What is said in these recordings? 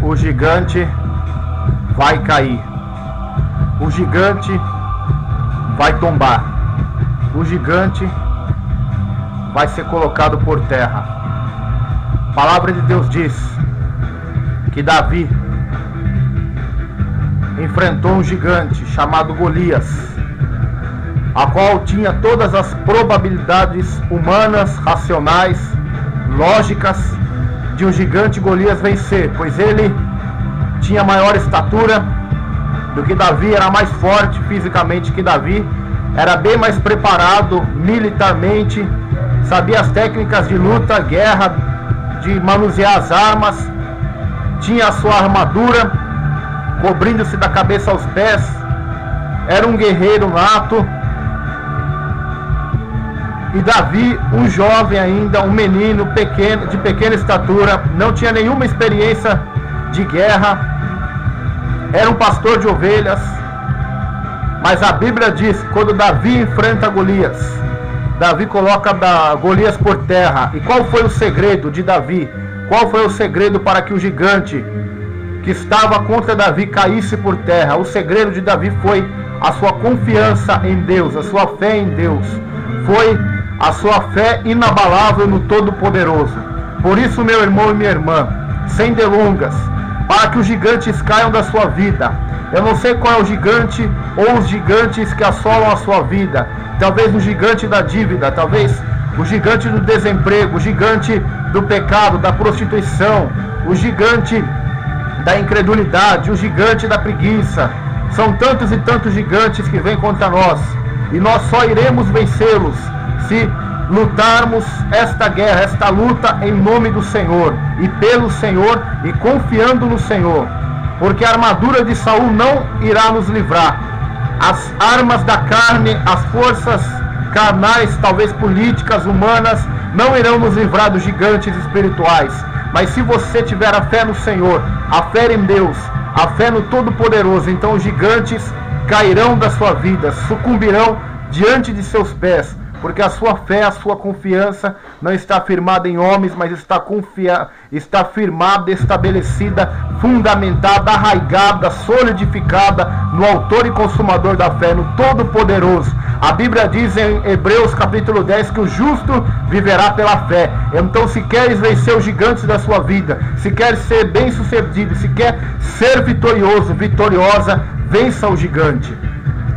o gigante vai cair. O gigante vai tombar. O gigante vai ser colocado por terra. A palavra de Deus diz que Davi enfrentou um gigante chamado Golias, a qual tinha todas as probabilidades humanas, racionais, lógicas de um gigante Golias vencer, pois ele tinha maior estatura do que Davi, era mais forte fisicamente que Davi, era bem mais preparado militarmente, sabia as técnicas de luta, guerra, de manusear as armas, tinha a sua armadura cobrindo-se da cabeça aos pés, era um guerreiro nato. E Davi, um jovem ainda, um menino pequeno, de pequena estatura, não tinha nenhuma experiência de guerra, era um pastor de ovelhas. Mas a Bíblia diz que quando Davi enfrenta Golias, Davi coloca Golias por terra. E qual foi o segredo de Davi? Qual foi o segredo para que o gigante que estava contra Davi caísse por terra? O segredo de Davi foi a sua confiança em Deus, a sua fé em Deus. Foi a sua fé inabalável no Todo-Poderoso. Por isso, meu irmão e minha irmã, sem delongas, para que os gigantes caiam da sua vida. Eu não sei qual é o gigante ou os gigantes que assolam a sua vida. Talvez o gigante da dívida, talvez o gigante do desemprego, o gigante do pecado, da prostituição, o gigante da incredulidade, o gigante da preguiça. São tantos e tantos gigantes que vêm contra nós, e nós só iremos vencê-los se lutarmos esta guerra, esta luta em nome do Senhor e pelo Senhor e confiando no Senhor, porque a armadura de Saul não irá nos livrar. As armas da carne, as forças carnais, talvez políticas, humanas, não irão nos livrar dos gigantes espirituais. Mas se você tiver a fé no Senhor, a fé em Deus, a fé no Todo-Poderoso, então os gigantes cairão da sua vida, sucumbirão diante de seus pés, porque a sua fé, a sua confiança não está firmada em homens, mas está firmada, estabelecida, fundamentada, arraigada, solidificada no autor e consumador da fé, no Todo-Poderoso. A Bíblia diz em Hebreus capítulo 10 que o justo viverá pela fé. Então, se queres vencer os gigantes da sua vida, se queres ser bem sucedido, se quer ser vitorioso, vitoriosa, vença o gigante.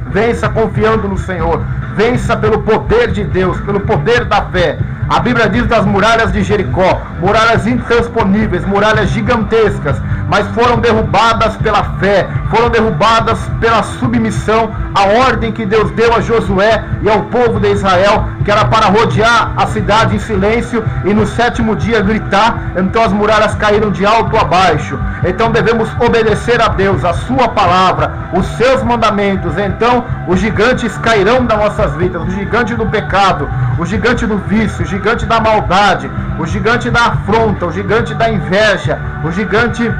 Vença confiando no Senhor. Vença pelo poder de Deus, pelo poder da fé. A Bíblia diz das muralhas de Jericó, muralhas intransponíveis, muralhas gigantescas, mas foram derrubadas pela fé, foram derrubadas pela submissão à ordem que Deus deu a Josué e ao povo de Israel, que era para rodear a cidade em silêncio e no sétimo dia gritar. Então as muralhas caíram de alto a baixo. Então devemos obedecer a Deus, a sua palavra, os seus mandamentos. Então os gigantes cairão das nossas vidas, o gigante do pecado, o gigante do vício, o gigante da maldade, o gigante da afronta, o gigante da inveja, o gigante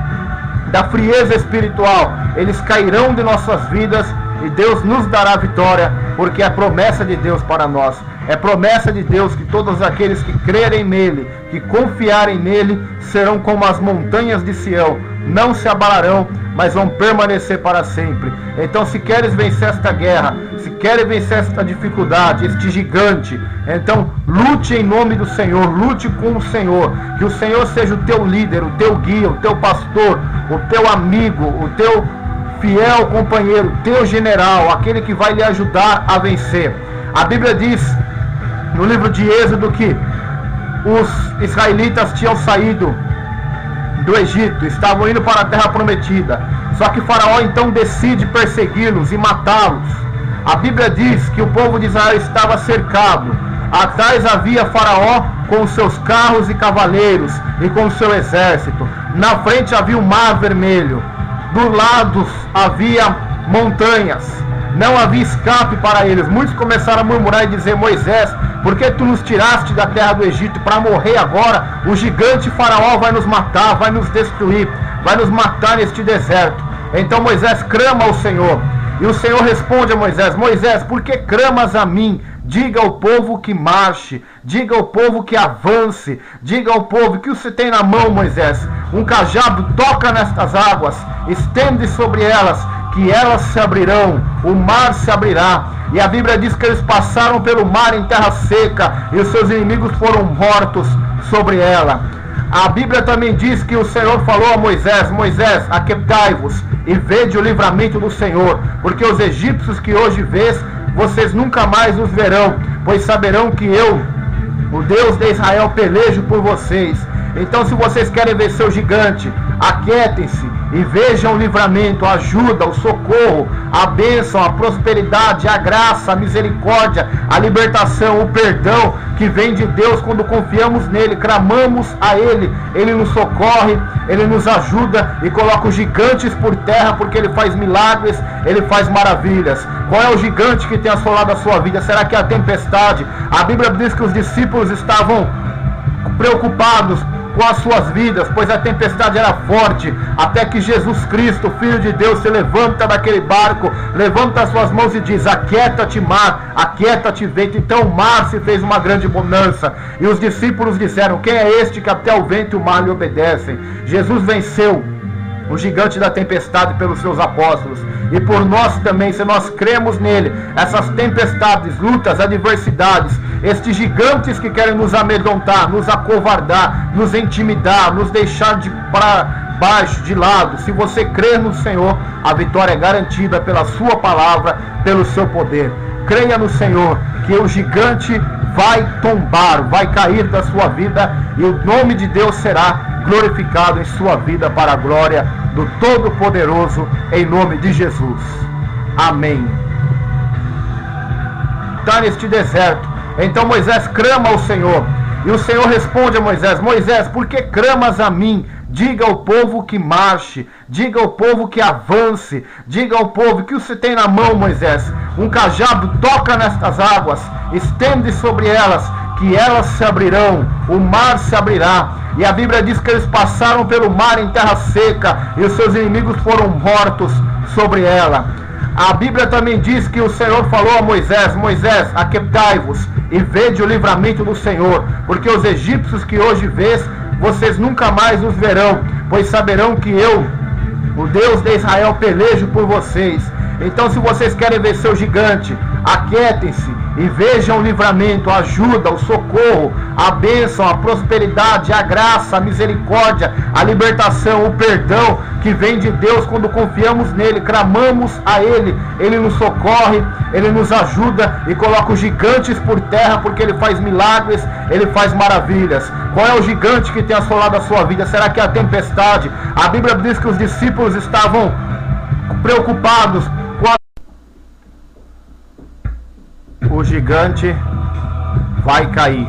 da frieza espiritual. Eles cairão de nossas vidas e Deus nos dará vitória, porque é promessa de Deus para nós. É promessa de Deus que todos aqueles que crerem nele, que confiarem nele, serão como as montanhas de Sião, não se abalarão, mas vão permanecer para sempre. Então, se queres vencer esta guerra, se queres vencer esta dificuldade, este gigante, então lute em nome do Senhor, lute com o Senhor, que o Senhor seja o teu líder, o teu guia, o teu pastor, o teu amigo, o teu fiel companheiro, o teu general, aquele que vai lhe ajudar a vencer. A Bíblia diz no livro de Êxodo que os israelitas tinham saído do Egito, estavam indo para a terra prometida, só que Faraó então decide persegui-los e matá-los. A Bíblia diz que o povo de Israel estava cercado, atrás havia Faraó com os seus carros e cavaleiros e com o seu exército, na frente havia o mar vermelho, do lado havia montanhas, não havia escape para eles. Muitos começaram a murmurar e dizer: Moisés, por que tu nos tiraste da terra do Egito para morrer agora? O gigante Faraó vai nos matar, vai nos destruir, vai nos matar neste deserto. Então Moisés clama ao Senhor, e o Senhor responde a Moisés: Moisés, por que clamas a mim? Diga ao povo que marche, diga ao povo que avance, diga ao povo que você tem na mão, Moisés, um cajado, toca nestas águas, estende sobre elas, que elas se abrirão, o mar se abrirá. E a Bíblia diz que eles passaram pelo mar em terra seca, e os seus inimigos foram mortos sobre ela. A Bíblia também diz que o Senhor falou a Moisés: Moisés, aquietai-vos e vede o livramento do Senhor, porque os egípcios que hoje vês, vocês nunca mais os verão, pois saberão que eu, o Deus de Israel, pelejo por vocês. Então, se vocês querem vencer o gigante, aquietem-se e vejam o livramento, a ajuda, o socorro, a bênção, a prosperidade, a graça, a misericórdia, a libertação, o perdão que vem de Deus quando confiamos nele, clamamos a ele. Ele nos socorre, ele nos ajuda e coloca os gigantes por terra, porque ele faz milagres, ele faz maravilhas. Qual é o gigante que tem assolado a sua vida? Será que é a tempestade? A Bíblia diz que os discípulos estavam preocupados com as suas vidas, pois a tempestade era forte, até que Jesus Cristo, Filho de Deus, se levanta daquele barco, levanta as suas mãos e diz: aquieta-te mar, aquieta-te vento. Então o mar se fez uma grande bonança, e os discípulos disseram: quem é este que até o vento e o mar lhe obedecem? Jesus venceu o gigante da tempestade pelos seus apóstolos, e por nós também, se nós cremos nele, essas tempestades, lutas, adversidades, estes gigantes que querem nos amedrontar, nos acovardar, nos intimidar, nos deixar para baixo, de lado, se você crer no Senhor, a vitória é garantida pela sua palavra, pelo seu poder. Creia no Senhor, que o gigante vai tombar, vai cair da sua vida, e o nome de Deus será glorificado em sua vida para a glória do Todo-Poderoso, em nome de Jesus. Amém. Está neste deserto. Então Moisés clama ao Senhor, e o Senhor responde a Moisés: Moisés, por que clamas a mim? Diga ao povo que marche, diga ao povo que avance, diga ao povo que você tem na mão, Moisés, um cajado, toca nestas águas, estende sobre elas, que elas se abrirão, o mar se abrirá. E a Bíblia diz que eles passaram pelo mar em terra seca, e os seus inimigos foram mortos sobre ela. A Bíblia também diz que o Senhor falou a Moisés: Moisés, aquietai-vos e vede o livramento do Senhor, porque os egípcios que hoje vês, vocês nunca mais os verão, pois saberão que eu, o Deus de Israel, pelejo por vocês. Então, se vocês querem vencer o gigante, aquietem-se e vejam o livramento, a ajuda, o socorro, a bênção, a prosperidade, a graça, a misericórdia, a libertação, o perdão que vem de Deus quando confiamos nele, clamamos a ele. Ele nos socorre, ele nos ajuda e coloca os gigantes por terra, porque ele faz milagres, ele faz maravilhas. Qual é o gigante que tem assolado a sua vida? Será que é a tempestade? A Bíblia diz que os discípulos estavam preocupados com a... O gigante vai cair,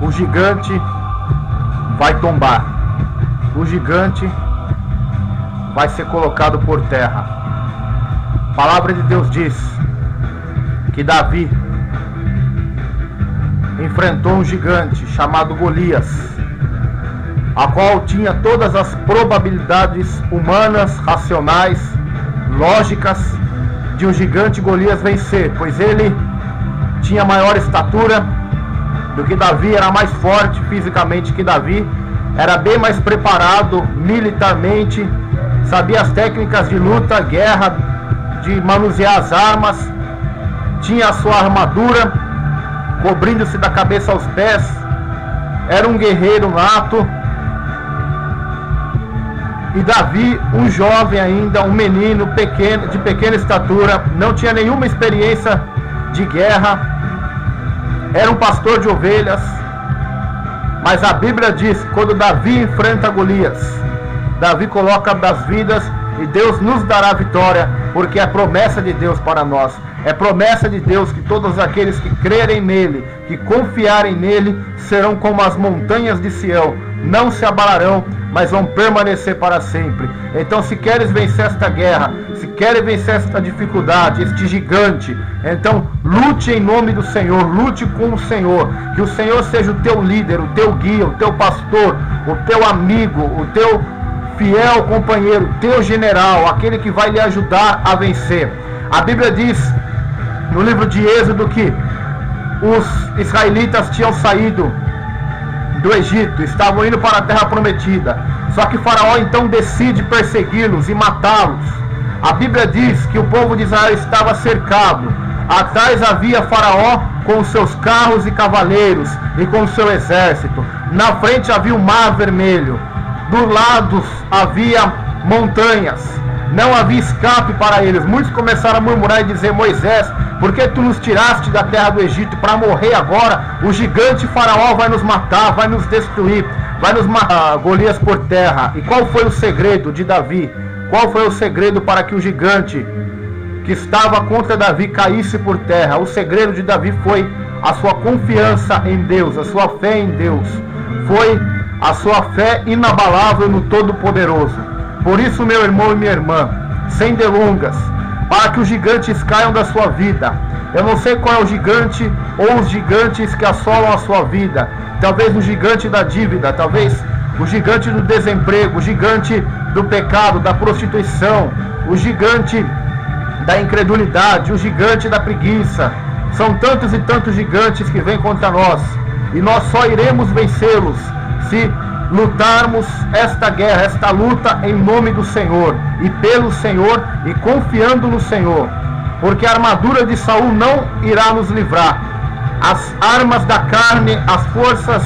o gigante vai tombar, o gigante vai ser colocado por terra. A palavra de Deus diz que Davi enfrentou um gigante chamado Golias, a qual tinha todas as probabilidades humanas, racionais, lógicas, de um gigante Golias vencer, pois ele tinha maior estatura do que Davi, era mais forte fisicamente que Davi, era bem mais preparado militarmente, sabia as técnicas de luta, guerra, de manusear as armas, tinha a sua armadura, cobrindo-se da cabeça aos pés, era um guerreiro nato. E Davi, um jovem ainda, um menino pequeno, de pequena estatura, não tinha nenhuma experiência de guerra, era um pastor de ovelhas. Mas a Bíblia diz que quando Davi enfrenta Golias, Davi coloca das vidas e Deus nos dará vitória, porque é promessa de Deus para nós. É promessa de Deus que todos aqueles que crerem nele, que confiarem nele, serão como as montanhas de Sião, não se abalarão, mas vão permanecer para sempre. Então, se queres vencer esta guerra, se queres vencer esta dificuldade, este gigante, então lute em nome do Senhor, lute com o Senhor, que o Senhor seja o teu líder, o teu guia, o teu pastor, o teu amigo, o teu fiel companheiro, o teu general, aquele que vai lhe ajudar a vencer. A Bíblia diz no livro de Êxodo que os israelitas tinham saído do Egito, estavam indo para a terra prometida. Só que Faraó então decide persegui-los e matá-los. A Bíblia diz que o povo de Israel estava cercado. Atrás havia Faraó com os seus carros e cavaleiros e com o seu exército. Na frente havia o Mar Vermelho. Do lado havia montanhas. Não havia escape para eles. Muitos começaram a murmurar e dizer: Moisés, por que tu nos tiraste da terra do Egito para morrer agora? O gigante Faraó vai nos matar, vai nos destruir, vai nos matar. Golias por terra. E qual foi o segredo de Davi? Qual foi o segredo para que o gigante que estava contra Davi caísse por terra? O segredo de Davi foi a sua confiança em Deus, a sua fé em Deus. Foi a sua fé inabalável no Todo-Poderoso. Por isso, meu irmão e minha irmã, sem delongas, para que os gigantes caiam da sua vida. Eu não sei qual é o gigante ou os gigantes que assolam a sua vida. Talvez o gigante da dívida, talvez o gigante do desemprego, o gigante do pecado, da prostituição, o gigante da incredulidade, o gigante da preguiça. São tantos e tantos gigantes que vêm contra nós, e nós só iremos vencê-los se lutarmos esta guerra, esta luta em nome do Senhor e pelo Senhor e confiando no Senhor, porque a armadura de Saul não irá nos livrar. As armas da carne, as forças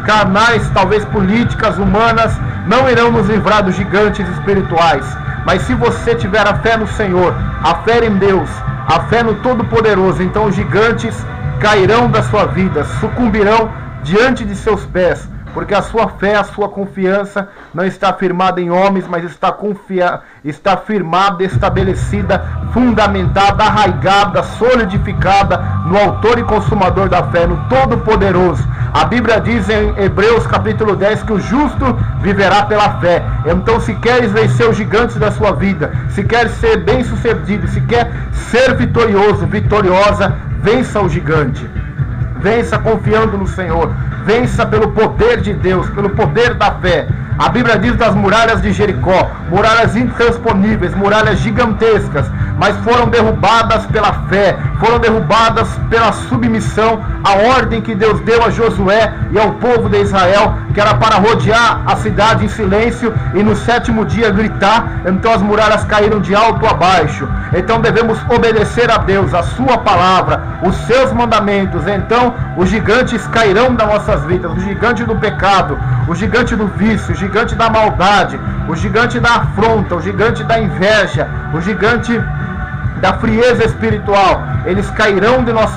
carnais, talvez políticas, humanas, não irão nos livrar dos gigantes espirituais. Mas se você tiver a fé no Senhor, a fé em Deus, a fé no Todo-Poderoso, então os gigantes cairão da sua vida, sucumbirão diante de seus pés, porque a sua fé, a sua confiança não está firmada em homens, mas está firmada, estabelecida, fundamentada, arraigada, solidificada no autor e consumador da fé, no Todo-Poderoso. A Bíblia diz em Hebreus capítulo 10 que o justo viverá pela fé. Então, se queres vencer os gigantes da sua vida, se queres ser bem-sucedido, se quer ser vitorioso, vitoriosa, vença o gigante. Vença confiando no Senhor. Vença pelo poder de Deus, pelo poder da fé. A Bíblia diz das muralhas de Jericó, muralhas intransponíveis, muralhas gigantescas, mas foram derrubadas pela fé, foram derrubadas pela submissão à ordem que Deus deu a Josué e ao povo de Israel, que era para rodear a cidade em silêncio e no sétimo dia gritar. Então as muralhas caíram de alto a baixo. Então devemos obedecer a Deus, a sua palavra, os seus mandamentos. Então os gigantes cairão das nossas vidas, o gigante do pecado, o gigante do vício, o gigante da maldade, o gigante da afronta, o gigante da inveja, o gigante da frieza espiritual, eles cairão de nossa